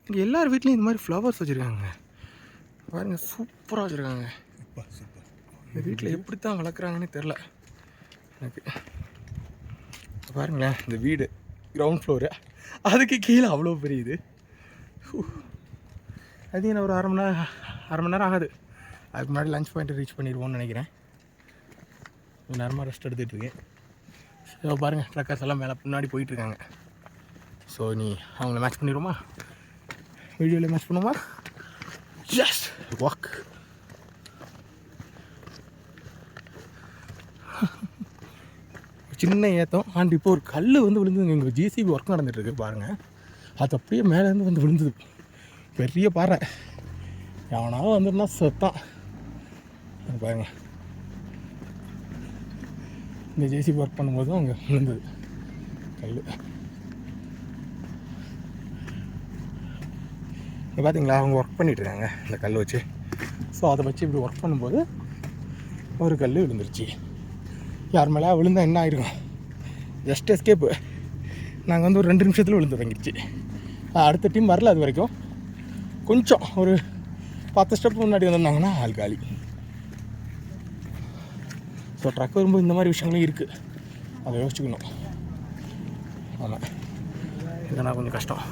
இங்கே எல்லார் வீட்லேயும் இந்த மாதிரி ஃப்ளவர்ஸ் வச்சுருக்காங்க பாருங்கள், சூப்பராக வச்சுருக்காங்க. இந்த வீட்டில் எப்படி தான் வளர்க்குறாங்கன்னு தெரில எனக்கு. பாருங்களேன், இந்த வீடு கிரவுண்ட் ஃப்ளோரு, அதுக்கு கீழே அவ்வளோ பெரிய இது. அது என்ன ஒரு அரை மணி நேரம் ஆகாது. அதுக்கு முன்னாடி லஞ்ச் பாயிண்ட்டை ரீச் பண்ணிடுவோம்னு நினைக்கிறேன். கொஞ்சம் நேரமாக ரெஸ்ட் எடுத்துகிட்டு இருக்கேன். ஸோ பாருங்கள், ட்ரக்கர்ஸ் எல்லாம் மேலே முன்னாடி போயிட்டுருக்காங்க. ஸோ நீ அவங்கள மேட்ச் பண்ணிடுவோமா, வீடியோவில் மேட்ச் பண்ணுவோமா? Yes, walk. சின்ன ஏத்தம். அண்ட் இப்போ ஒரு கல் வந்து விழுந்துங்க. இங்கே ஜிசிபி ஒர்க் நடந்துகிட்ருக்கு பாருங்கள். அது அப்படியே மேலேருந்து வந்து விழுந்தது. பெரிய பாறை. எவனாலும் வந்துருந்தா சொத்தான் பாருங்க. இந்த ஜேசிபி ஒர்க் பண்ணும்போது தான் அங்கே விழுந்தது கல். இங்கே பார்த்தீங்களா, அவங்க ஒர்க் பண்ணிகிட்ருக்காங்க இந்த கல் வச்சு. ஸோ அதை வச்சு இப்படி ஒர்க் பண்ணும்போது ஒரு கல் விழுந்துருச்சு. யார் மேலே விழுந்தால் என்ன ஆயிருக்கும்? Just escape. நாங்கள் வந்து ஒரு 2 நிமிஷத்தில் விழுந்து தங்கிடுச்சு. அடுத்த டீம் வரல. அது வரைக்கும் கொஞ்சம் ஒரு 10 ஸ்டெப் முன்னாடி வந்திருந்தாங்கன்னா ஆள் காலி. ஸோ ட்ரக் வரும்போது இந்த மாதிரி விஷயங்களும் இருக்குது, அதை யோசிச்சுக்கணும். ஆமாம், இதெல்லாம் கொஞ்சம் கஷ்டம்.